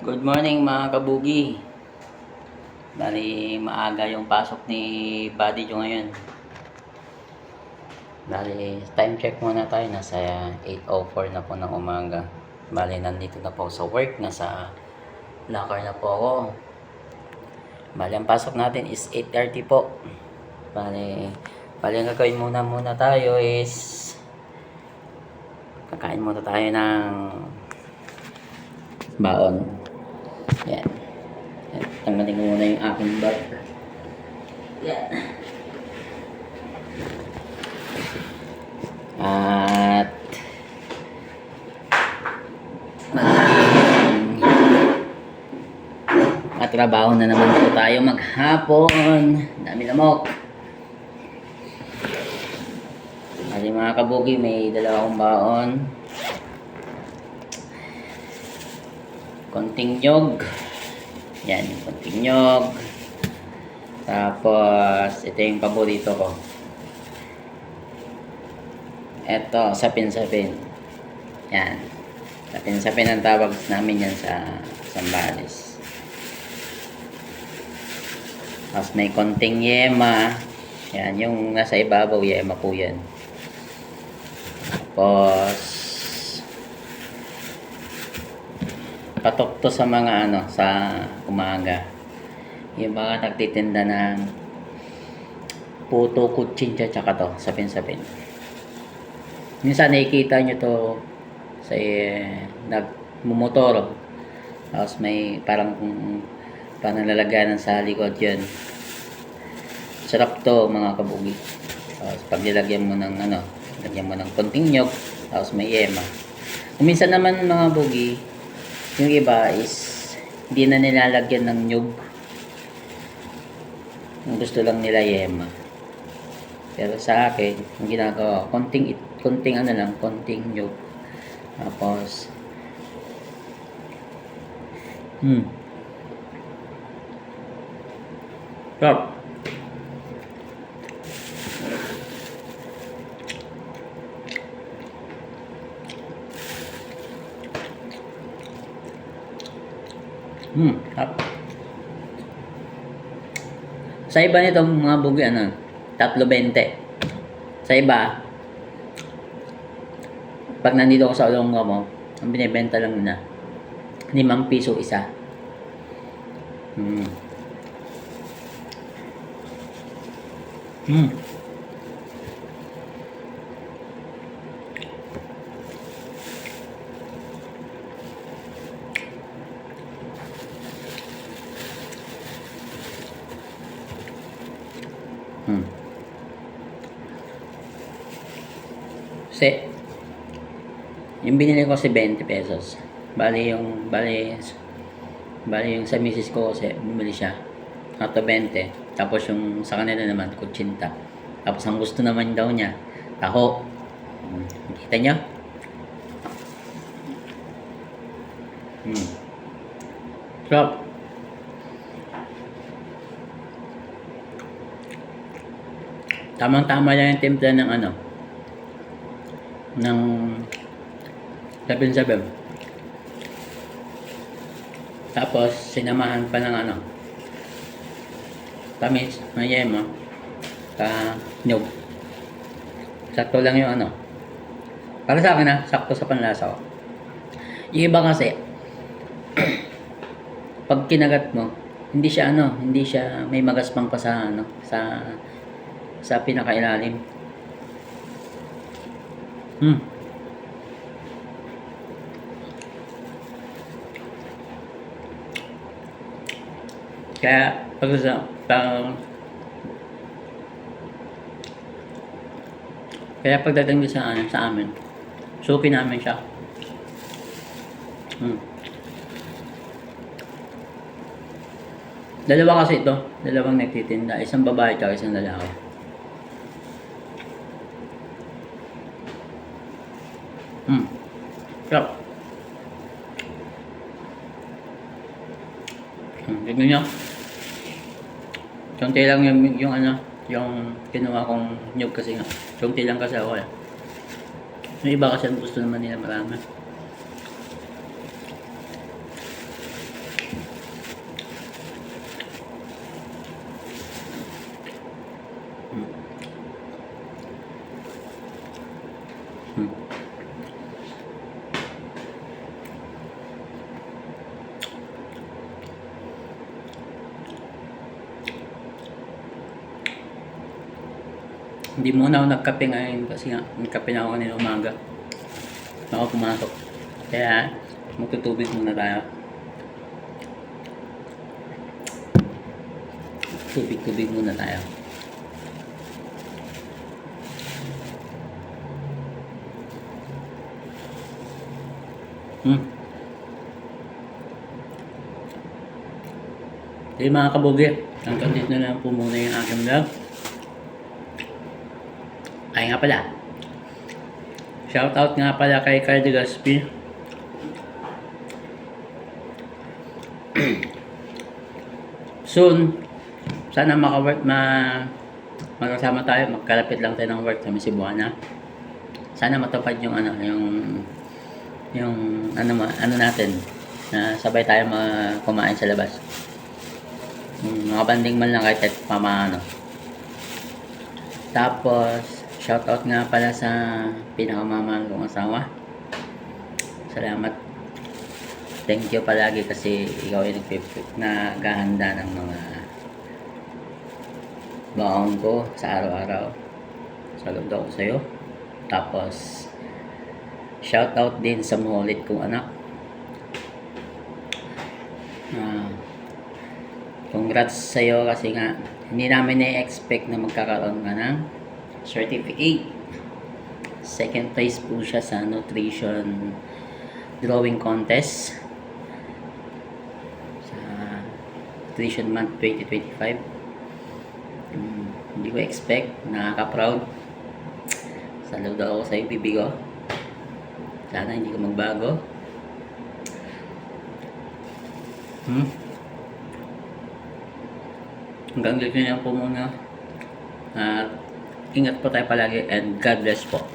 Good morning mga kabugi. Bali, maaga yung pasok ni Buddy Jo ngayon. Bali, time check muna tayo. Nasa 8:04 na po ng umaga. Bali, nandito na po sa work. Nasa locker na po ako. Bali, ang pasok natin is 8:30 po. Bali, ang gagawin muna tayo is kakain muna tayo ng baon. Yan. Tanggalin ko muna yung aking bag. Yan. At trabaho na naman po tayo maghapon. Dami lamok. Kasi mga kabugi, may dalawang baon. Konting nyog. Yan, konting nyog. Tapos, ito yung paborito ko. Ito, sapin-sapin. Yan. Sapin-sapin ang tawag namin yan sa Zambales. Tapos may konting yema. Yan, yung nasa ibabaw, yema po yan. Tapos, patok to sa mga sa umaga. Yung mga nagtitinda ng puto, kutsinta, tsaka to, sapin-sapin. Minsan nakikita nyo to sa nagmumotor. Tapos may parang panlalaganan sa likod yun. Sarap to mga kabugi. Tapos pag nilagyan mo ng lagyan mo ng konting nyog, tapos may yema. Kung minsan naman mga bugi, yung iba is hindi na nilalagyan ng nyug. Ang gusto lang nila yema. Pero sa akin, ang ginagawa, konting nyug. Tapos Stop. Up. Sa iba nitong mga bugi, 3.20. Sa iba, pag nandito ako sa Olonga mo, ang binibenta lang na 5 piso isa. Kasi yung binili ko si 20 pesos. Bali yung sa misis ko kasi bumili siya ato 20. Tapos yung sa kanila naman kutsinta. Tapos ang gusto naman daw niya taho. Kita niyo? Sarap. Tamang-tama lang yung timpla ng ng sapin-sapin. Tapos sinamahan pa ng tamis, may yema, nyog. Sakto lang yung para sa akin sakto sa panlasa ko. Yung iba kasi pag kinagat mo, hindi siya may magaspang pa sa sa pinakailalim. Kaya pagdating sa amin, suki namin siya. Dalawa kasi ito, dalawang nagtitinda, isang babae at isang lalaki. Sarap. Tignan nyo. Kunti lang yung kinuha kong nyug kasi nga. Kunti lang kasi ako . Yung iba kasi gusto naman nila marami. Hindi muna ako nagkape ngayon kasi nga nagkape na ako kanina umaga. Ako pumasok. Kaya magtutubig muna tayo. Tubig muna tayo. Okay mga kabugi, hanggang dito na lang po muna yung aking vlog. Ay nga pala, shoutout nga pala kay Carl De Gaspi. Soon, sana maka-work magkasama tayo, magkalapit lang tayo ng work sa Cebuana. Sana matupad yung ano natin, na sabay tayo kumain sa labas. Mga banding man lang kahit pamaano. Tapos, shoutout nga pala sa pinakamamahal kong asawa. Salamat. Thank you palagi kasi ikaw ay naghahanda ng mga baon ko sa araw-araw. Saludo ako sa'yo. Tapos, shoutout din sa mahulit kong anak. Congrats sa'yo kasi nga hindi namin na-expect na magkakaroon ka ng certificate. Second place po siya sa nutrition drawing contest sa Nutrition Month 2025. Hindi ko expect, nakaka-proud. Saludo ako sa'yo, bibigo. Sana hindi ka magbago. Hanggang dito na po muna. Ingat po tayo palagi and God bless po.